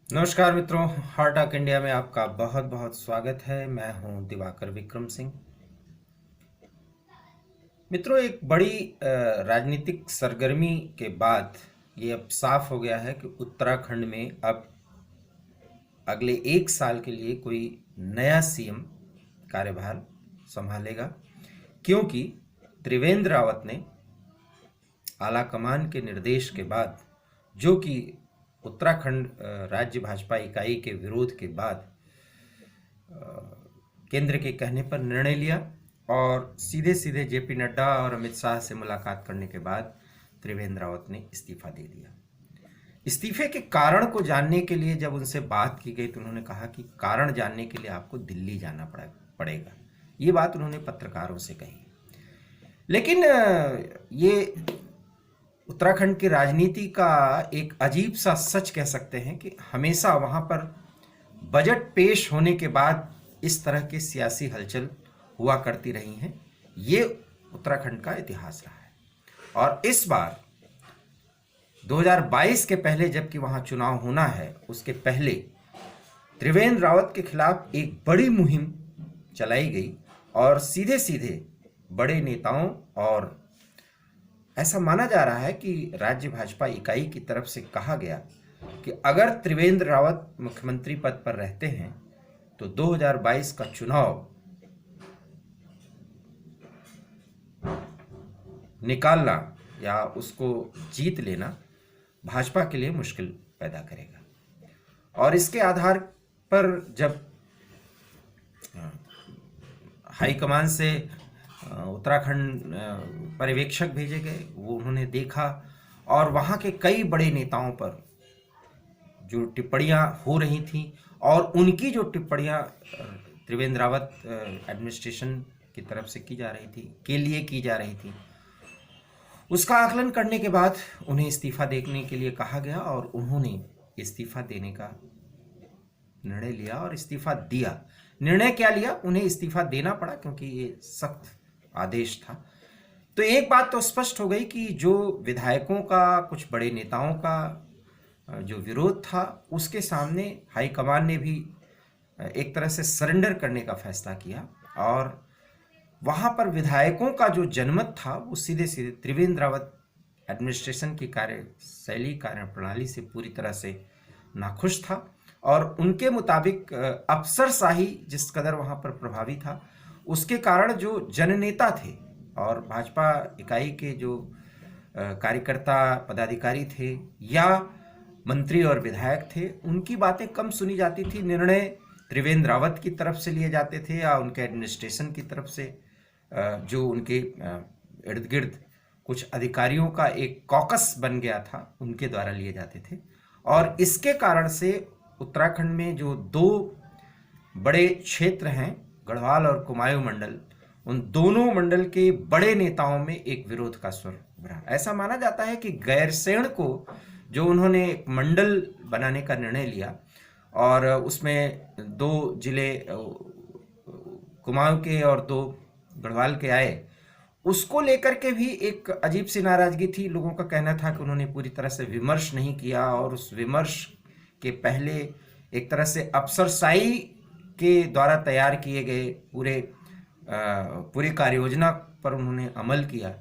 नमस्कार मित्रों, heart talk India में आपका बहुत बहुत स्वागत है। मैं हूं दिवाकर विक्रम सिंह। मित्रों, एक बड़ी राजनीतिक सरगर्मी के बाद ये अब साफ हो गया है कि उत्तराखंड में अब अगले एक साल के लिए कोई नया सीएम कार्यभार संभालेगा, क्योंकि त्रिवेंद्र रावत ने आला कमान के निर्देश के बाद, जो कि उत्तराखंड राज्य भाजपा इकाई के विरोध के बाद केंद्र के कहने पर निर्णय लिया और सीधे सीधे जेपी नड्डा और अमित शाह से मुलाकात करने के बाद त्रिवेंद्र रावत ने इस्तीफा दे दिया। इस्तीफे के कारण को जानने के लिए जब उनसे बात की गई तो उन्होंने कहा कि कारण जानने के लिए आपको दिल्ली जाना पड़ेगा। ये बात उन्होंने पत्रकारों से कही। लेकिन ये उत्तराखंड की राजनीति का एक अजीब सा सच कह सकते हैं कि हमेशा वहां पर बजट पेश होने के बाद इस तरह की सियासी हलचल हुआ करती रही हैं। ये उत्तराखंड का इतिहास रहा है। और इस बार 2022 के पहले, जबकि वहां चुनाव होना है, उसके पहले त्रिवेंद्र रावत के खिलाफ एक बड़ी मुहिम चलाई गई और सीधे सीधे बड़े नेताओं, और ऐसा माना जा रहा है कि राज्य भाजपा इकाई की तरफ से कहा गया कि अगर त्रिवेंद्र रावत मुख्यमंत्री पद पर रहते हैं तो 2022 का चुनाव निकालना या उसको जीत लेना भाजपा के लिए मुश्किल पैदा करेगा। और इसके आधार पर जब हाईकमान से उत्तराखंड पर्यवेक्षक भेजे गए, वो उन्होंने देखा और वहाँ के कई बड़े नेताओं पर जो टिप्पणियाँ हो रही थीं और उनकी जो टिप्पणियाँ त्रिवेंद्र रावत एडमिनिस्ट्रेशन की तरफ से की जा रही थी, उसका आकलन करने के बाद उन्हें इस्तीफा देने के लिए कहा गया और उन्होंने इस्तीफा देने का निर्णय लिया और इस्तीफा दिया। निर्णय क्या लिया? उन्हें इस्तीफा देना पड़ा क्योंकि ये सख्त आदेश था। तो एक बात तो स्पष्ट हो गई कि जो विधायकों का, कुछ बड़े नेताओं का जो विरोध था, उसके सामने हाईकमान ने भी एक तरह से सरेंडर करने का फैसला किया और वहाँ पर विधायकों का जो जनमत था वो सीधे सीधे त्रिवेंद्र रावत एडमिनिस्ट्रेशन की कार्यशैली, कार्यप्रणाली से पूरी तरह से नाखुश था और उनके मुताबिक अफसरशाही जिस कदर वहाँ पर प्रभावी था, उसके कारण जो जननेता थे और भाजपा इकाई के जो कार्यकर्ता पदाधिकारी थे या मंत्री और विधायक थे, उनकी बातें कम सुनी जाती थी। निर्णय त्रिवेंद्र रावत की तरफ से लिए जाते थे या उनके एडमिनिस्ट्रेशन की तरफ से जो उनके इर्द गिर्द कुछ अधिकारियों का एक कॉकस बन गया था, उनके द्वारा लिए जाते थे। और इसके कारण से उत्तराखंड में जो दो बड़े क्षेत्र हैं, गढ़वाल और कुमाऊं मंडल, उन दोनों मंडल के बड़े नेताओं में एक विरोध का स्वर उभरा। ऐसा माना जाता है कि गैरसैंण को जो उन्होंने एक मंडल बनाने का निर्णय लिया और उसमें 2 जिले कुमाऊं के और 2 गढ़वाल के आए, उसको लेकर के भी एक अजीब सी नाराजगी थी। लोगों का कहना था कि उन्होंने पूरी तरह से विमर्श नहीं किया और उस विमर्श के पहले एक तरह से अफसरशाही के द्वारा तैयार किए गए पूरी कार्ययोजना पर उन्होंने अमल किया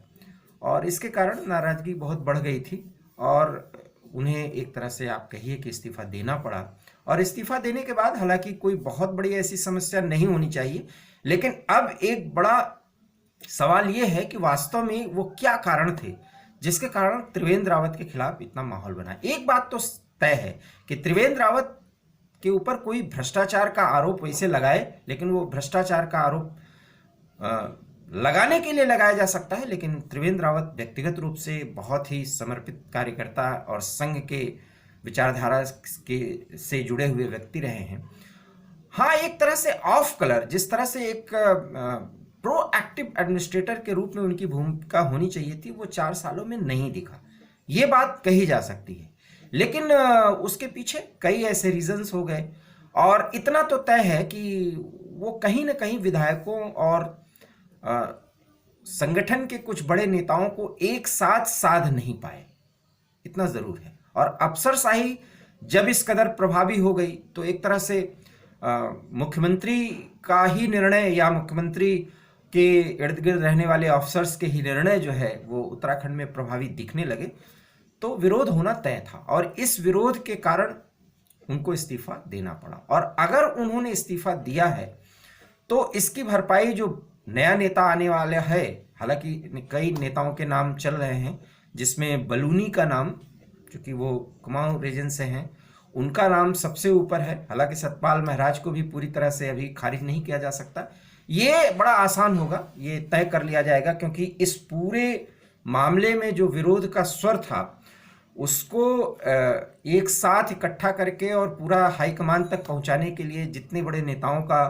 और इसके कारण नाराजगी बहुत बढ़ गई थी और उन्हें एक तरह से आप कहिए कि इस्तीफा देना पड़ा। और इस्तीफा देने के बाद हालांकि कोई बहुत बड़ी ऐसी समस्या नहीं होनी चाहिए, लेकिन अब एक बड़ा सवाल यह है कि वास्तव में वो क्या कारण थे जिसके कारण त्रिवेंद्र रावत के खिलाफ इतना माहौल बना। एक बात तो तय है कि त्रिवेंद्र रावत के ऊपर कोई भ्रष्टाचार का आरोप वैसे लगाए, लेकिन वो भ्रष्टाचार का आरोप लगाने के लिए लगाया जा सकता है, लेकिन त्रिवेंद्र रावत व्यक्तिगत रूप से बहुत ही समर्पित कार्यकर्ता और संघ के विचारधारा के से जुड़े हुए व्यक्ति रहे हैं। हाँ, एक तरह से ऑफ कलर, जिस तरह से एक प्रोएक्टिव एडमिनिस्ट्रेटर के रूप में उनकी भूमिका होनी चाहिए थी, वो 4 सालों में नहीं दिखा। ये बात कही जा सकती है, लेकिन उसके पीछे कई ऐसे रीजंस हो गए और इतना तो तय है कि वो कहीं ना कहीं विधायकों और संगठन के कुछ बड़े नेताओं को एक साथ साध नहीं पाए, इतना जरूर है। और अफसरशाही जब इस कदर प्रभावी हो गई तो एक तरह से मुख्यमंत्री का ही निर्णय या मुख्यमंत्री के इर्द गिर्द रहने वाले ऑफिसर्स के ही निर्णय जो है वो उत्तराखंड में प्रभावी दिखने लगे, तो विरोध होना तय था और इस विरोध के कारण उनको इस्तीफा देना पड़ा। और अगर उन्होंने इस्तीफा दिया है तो इसकी भरपाई जो नया नेता आने वाला है, हालांकि कई नेताओं के नाम चल रहे हैं जिसमें बलूनी का नाम, क्योंकि वो कुमाऊं रीजन से हैं, उनका नाम सबसे ऊपर है। हालांकि सतपाल महाराज को भी पूरी तरह से अभी खारिज नहीं किया जा सकता। ये बड़ा आसान होगा, ये तय कर लिया जाएगा, क्योंकि इस पूरे मामले में जो विरोध का स्वर था उसको एक साथ इकट्ठा करके और पूरा हाईकमान तक पहुंचाने के लिए जितने बड़े नेताओं का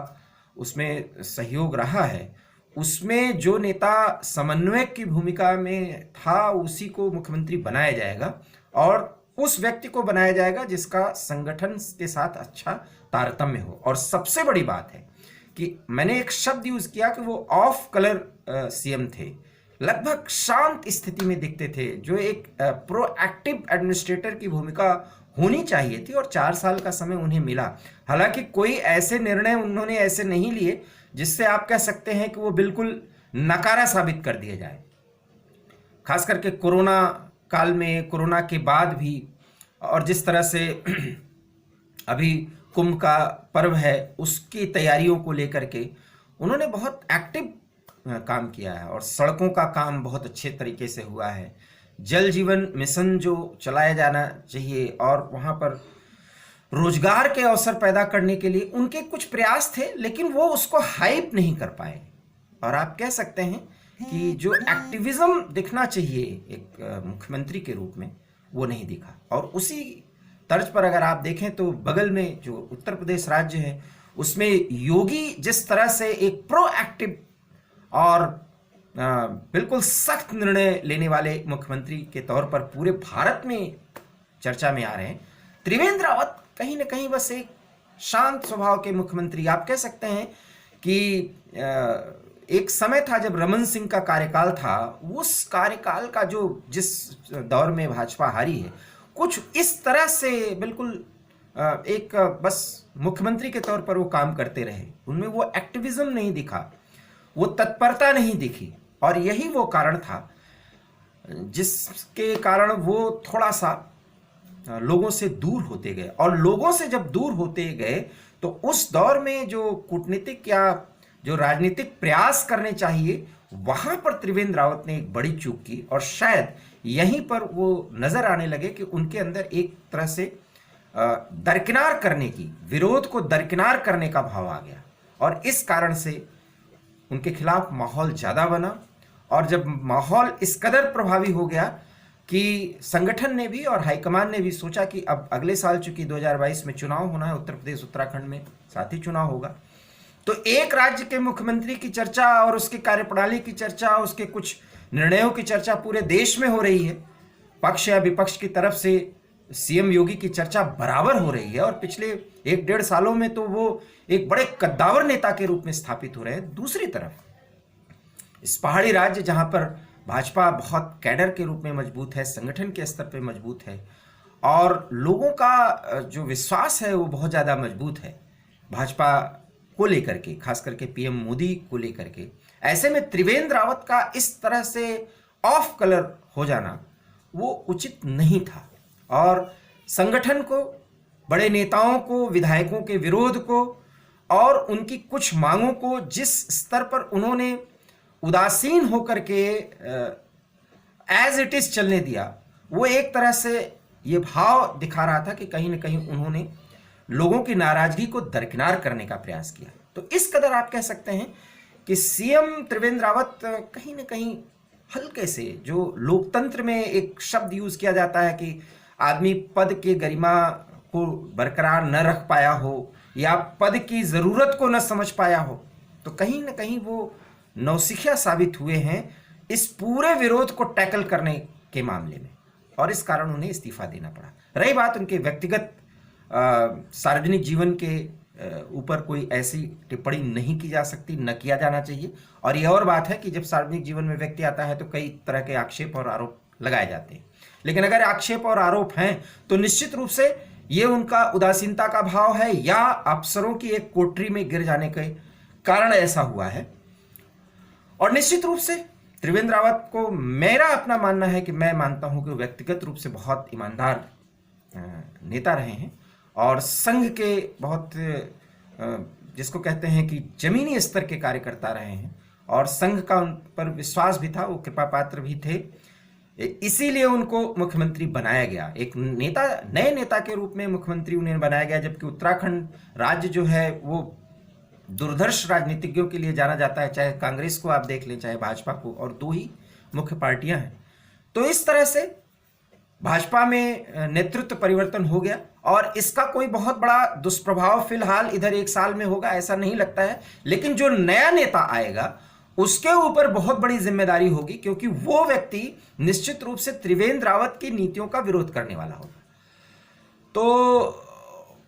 उसमें सहयोग रहा है, उसमें जो नेता समन्वयक की भूमिका में था उसी को मुख्यमंत्री बनाया जाएगा और उस व्यक्ति को बनाया जाएगा जिसका संगठन के साथ अच्छा तारतम्य हो। और सबसे बड़ी बात है कि मैंने एक शब्द यूज किया कि वो ऑफ कलर सीएम थे, लगभग शांत स्थिति में दिखते थे, जो एक प्रोएक्टिव एडमिनिस्ट्रेटर की भूमिका होनी चाहिए थी, और 4 साल का समय उन्हें मिला। हालांकि कोई ऐसे निर्णय उन्होंने ऐसे नहीं लिए जिससे आप कह सकते हैं कि वो बिल्कुल नकारा साबित कर दिए जाए। खास करके कोरोना काल में, कोरोना के बाद भी, और जिस तरह से अभी कुंभ का पर्व है उसकी तैयारियों को लेकर के उन्होंने बहुत एक्टिव काम किया है और सड़कों का काम बहुत अच्छे तरीके से हुआ है। जल जीवन मिशन जो चलाया जाना चाहिए और वहाँ पर रोजगार के अवसर पैदा करने के लिए उनके कुछ प्रयास थे, लेकिन वो उसको हाइप नहीं कर पाए। और आप कह सकते हैं कि जो एक्टिविज्म दिखना चाहिए एक मुख्यमंत्री के रूप में, वो नहीं दिखा। और उसी तर्ज पर अगर आप देखें तो बगल में जो उत्तर प्रदेश राज्य है उसमें योगी जिस तरह से एक प्रोएक्टिव और बिल्कुल सख्त निर्णय लेने वाले मुख्यमंत्री के तौर पर पूरे भारत में चर्चा में आ रहे हैं, त्रिवेंद्र रावत कहीं ना कहीं बस एक शांत स्वभाव के मुख्यमंत्री। आप कह सकते हैं कि एक समय था जब रमन सिंह का कार्यकाल था, उस कार्यकाल का जो जिस दौर में भाजपा हारी है, कुछ इस तरह से बिल्कुल एक बस मुख्यमंत्री के तौर पर वो काम करते रहे, उनमें वो एक्टिविज्म नहीं दिखा, वो तत्परता नहीं दिखी। और यही वो कारण था जिसके कारण वो थोड़ा सा लोगों से दूर होते गए। और लोगों से जब दूर होते गए तो उस दौर में जो कूटनीतिक या जो राजनीतिक प्रयास करने चाहिए, वहां पर त्रिवेंद्र रावत ने एक बड़ी चूक की। और शायद यहीं पर वो नजर आने लगे कि उनके अंदर एक तरह से दरकिनार करने की, विरोध को दरकिनार करने का भाव आ गया और इस कारण से उनके खिलाफ माहौल ज्यादा बना। और जब माहौल इस कदर प्रभावी हो गया कि संगठन ने भी और हाईकमान ने भी सोचा कि अब अगले साल चूंकि 2022 में चुनाव होना है, उत्तर प्रदेश उत्तराखंड में साथ ही चुनाव होगा, तो एक राज्य के मुख्यमंत्री की चर्चा और उसकी कार्यप्रणाली की चर्चा, उसके कुछ निर्णयों की चर्चा पूरे देश में हो रही है। पक्ष या विपक्ष की तरफ से सीएम योगी की चर्चा बराबर हो रही है और पिछले 1-1.5 सालों में तो वो एक बड़े कद्दावर नेता के रूप में स्थापित हो रहे हैं। दूसरी तरफ इस पहाड़ी राज्य जहां पर भाजपा बहुत कैडर के रूप में मजबूत है, संगठन के स्तर पे मजबूत है और लोगों का जो विश्वास है वो बहुत ज़्यादा मजबूत है भाजपा को लेकर के, खास करके पीएम मोदी को लेकर के, ऐसे में त्रिवेंद्र रावत का इस तरह से ऑफ कलर हो जाना वो उचित नहीं था। और संगठन को, बड़े नेताओं को, विधायकों के विरोध को और उनकी कुछ मांगों को जिस स्तर पर उन्होंने उदासीन होकर के एज इट इज चलने दिया, वो एक तरह से ये भाव दिखा रहा था कि कहीं ना कहीं उन्होंने लोगों की नाराजगी को दरकिनार करने का प्रयास किया। तो इस कदर आप कह सकते हैं कि सीएम त्रिवेंद्र रावत कहीं ना कहीं हल्के से, जो लोकतंत्र में एक शब्द यूज किया जाता है कि आदमी पद के गरिमा को बरकरार न रख पाया हो या पद की जरूरत को न समझ पाया हो, तो कहीं ना कहीं वो नौसिखिया साबित हुए हैं इस पूरे विरोध को टैकल करने के मामले में और इस कारण उन्हें इस्तीफा देना पड़ा। रही बात उनके व्यक्तिगत सार्वजनिक जीवन के ऊपर, कोई ऐसी टिप्पणी नहीं की जा सकती, न किया जाना चाहिए। और यह और बात है कि जब सार्वजनिक जीवन में व्यक्ति आता है तो कई तरह के आक्षेप और आरोप लगाए जाते हैं, लेकिन अगर आक्षेप और आरोप हैं तो निश्चित रूप से ये उनका उदासीनता का भाव है या अफसरों की एक कोठरी में गिर जाने के कारण ऐसा हुआ है। और निश्चित रूप से त्रिवेंद्र रावत को मेरा अपना मानना है कि मैं मानता हूं कि व्यक्तिगत रूप से बहुत ईमानदार नेता रहे हैं और संघ के बहुत जिसको कहते हैं कि जमीनी स्तर के कार्यकर्ता रहे हैं और संघ का उन पर विश्वास भी था, वो कृपा पात्र भी थे, इसीलिए उनको मुख्यमंत्री बनाया गया। एक नेता, नए नेता के रूप में मुख्यमंत्री उन्हें बनाया गया, जबकि उत्तराखंड राज्य जो है वो दुर्धर्ष राजनीतिज्ञों के लिए जाना जाता है, चाहे कांग्रेस को आप देख लें चाहे भाजपा को, और दो ही मुख्य पार्टियां हैं। तो इस तरह से भाजपा में नेतृत्व परिवर्तन हो गया और इसका कोई बहुत बड़ा दुष्प्रभाव फिलहाल इधर एक साल में होगा ऐसा नहीं लगता है, लेकिन जो नया नेता आएगा उसके ऊपर बहुत बड़ी जिम्मेदारी होगी, क्योंकि वो व्यक्ति निश्चित रूप से त्रिवेंद्र रावत की नीतियों का विरोध करने वाला होगा। तो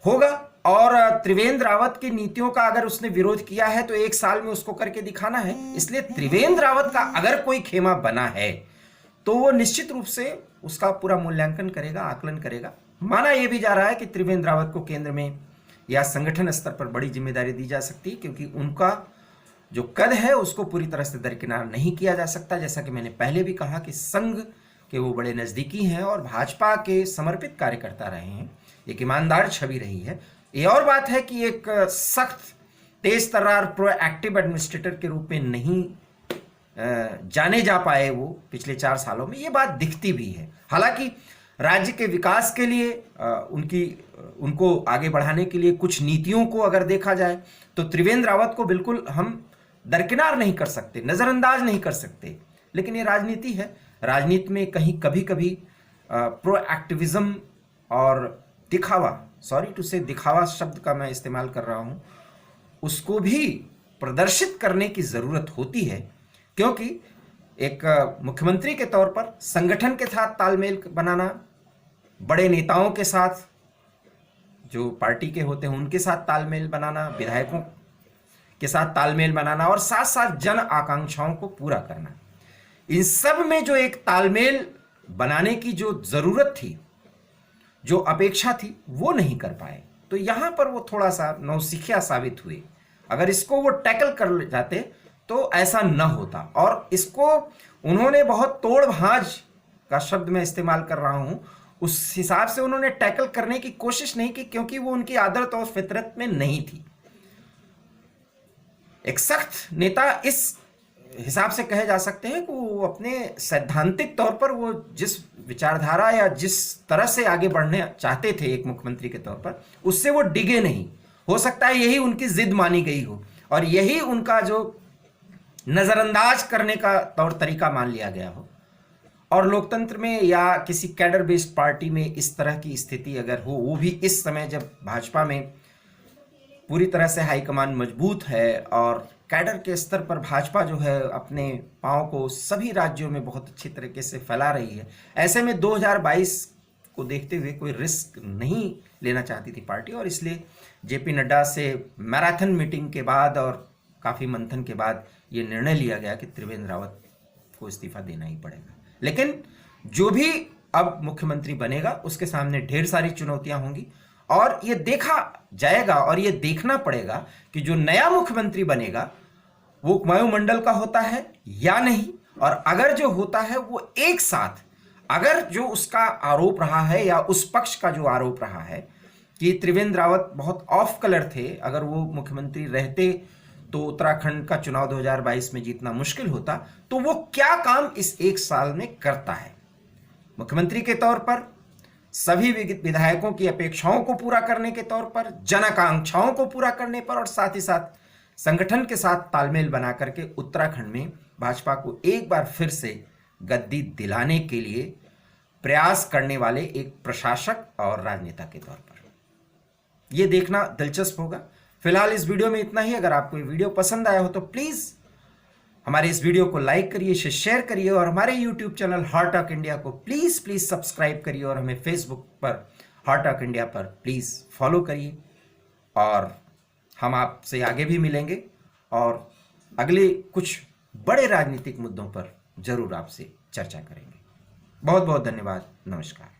होगा, और त्रिवेंद्र रावत की नीतियों का अगर उसने विरोध किया है तो एक साल में उसको करके दिखाना है। इसलिए त्रिवेंद्र रावत का अगर कोई खेमा बना है तो वो निश्चित रूप से उसका पूरा मूल्यांकन करेगा, आकलन करेगा। माना यह भी जा रहा है कि त्रिवेंद्र रावत को केंद्र में या संगठन स्तर पर बड़ी जिम्मेदारी दी जा सकती है, क्योंकि उनका जो कद है उसको पूरी तरह से दरकिनार नहीं किया जा सकता। जैसा कि मैंने पहले भी कहा कि संघ के वो बड़े नजदीकी हैं और भाजपा के समर्पित कार्यकर्ता रहे हैं, एक ईमानदार छवि रही है। ये और बात है कि एक सख्त, तेज तर्रार, प्रोएक्टिव एडमिनिस्ट्रेटर के रूप में नहीं जाने जा पाए वो पिछले 4 सालों में, ये बात दिखती भी है। हालांकि राज्य के विकास के लिए उनको आगे बढ़ाने के लिए कुछ नीतियों को अगर देखा जाए तो त्रिवेंद्र रावत को बिल्कुल हम दरकिनार नहीं कर सकते, नजरअंदाज नहीं कर सकते, लेकिन ये राजनीति है। राजनीति में कहीं कभी कभी प्रोएक्टिविज्म और दिखावा, सॉरी टू से दिखावा शब्द का मैं इस्तेमाल कर रहा हूं, उसको भी प्रदर्शित करने की जरूरत होती है, क्योंकि एक मुख्यमंत्री के तौर पर संगठन के साथ तालमेल बनाना, बड़े नेताओं के साथ जो पार्टी के होते हैं उनके साथ तालमेल बनाना, विधायकों के साथ तालमेल बनाना और साथ साथ जन आकांक्षाओं को पूरा करना, इन सब में जो एक तालमेल बनाने की जो जरूरत थी, जो अपेक्षा थी, वो नहीं कर पाए। तो यहां पर वो थोड़ा सा नौसिखिया साबित हुए। अगर इसको वो टैकल कर जाते तो ऐसा न होता, और इसको उन्होंने बहुत तोड़ भांज का शब्द मैं इस्तेमाल कर रहा हूं, उस हिसाब से उन्होंने टैकल करने की कोशिश नहीं की, क्योंकि वो उनकी आदत और फितरत में नहीं थी। एक सख्त नेता इस हिसाब से कहे जा सकते हैं कि वो अपने सैद्धांतिक तौर पर वो जिस विचारधारा या जिस तरह से आगे बढ़ने चाहते थे एक मुख्यमंत्री के तौर पर, उससे वो डिगे नहीं। हो सकता है यही उनकी जिद मानी गई हो और यही उनका जो नजरअंदाज करने का तौर तरीका मान लिया गया हो। और लोकतंत्र में या किसी कैडर बेस्ड पार्टी में इस तरह की स्थिति अगर हो, वो भी इस समय जब भाजपा में पूरी तरह से हाईकमान मजबूत है और कैडर के स्तर पर भाजपा जो है अपने पांव को सभी राज्यों में बहुत अच्छी तरीके से फैला रही है, ऐसे में 2022 को देखते हुए कोई रिस्क नहीं लेना चाहती थी पार्टी, और इसलिए जेपी नड्डा से मैराथन मीटिंग के बाद और काफ़ी मंथन के बाद ये निर्णय लिया गया कि त्रिवेंद्र रावत को इस्तीफा देना ही पड़ेगा। लेकिन जो भी अब मुख्यमंत्री बनेगा उसके सामने ढेर सारी चुनौतियां होंगी, और ये देखा जाएगा और ये देखना पड़ेगा कि जो नया मुख्यमंत्री बनेगा वो वायुमंडल का होता है या नहीं, और अगर जो होता है वो एक साथ, अगर जो उसका आरोप रहा है या उस पक्ष का जो आरोप रहा है कि त्रिवेंद्र रावत बहुत ऑफ कलर थे, अगर वो मुख्यमंत्री रहते तो उत्तराखंड का चुनाव 2022 में जीतना मुश्किल होता, तो वो क्या काम इस एक साल में करता है मुख्यमंत्री के तौर पर, सभी विधायकों की अपेक्षाओं को पूरा करने के तौर पर, जन आकांक्षाओं को पूरा करने पर, और साथ ही साथ संगठन के साथ तालमेल बना करके उत्तराखंड में भाजपा को एक बार फिर से गद्दी दिलाने के लिए प्रयास करने वाले एक प्रशासक और राजनेता के तौर पर यह देखना दिलचस्प होगा। फिलहाल इस वीडियो में इतना ही। अगर आपको ये वीडियो पसंद आया हो तो प्लीज़ हमारे इस वीडियो को लाइक करिए, शेयर करिए, और हमारे YouTube channel heart talk India को प्लीज़ सब्सक्राइब करिए, और हमें फेसबुक पर हार्ट टॉक इंडिया पर प्लीज़ फॉलो करिए। और हम आपसे आगे भी मिलेंगे और अगले कुछ बड़े राजनीतिक मुद्दों पर जरूर आपसे चर्चा करेंगे। बहुत बहुत धन्यवाद। नमस्कार।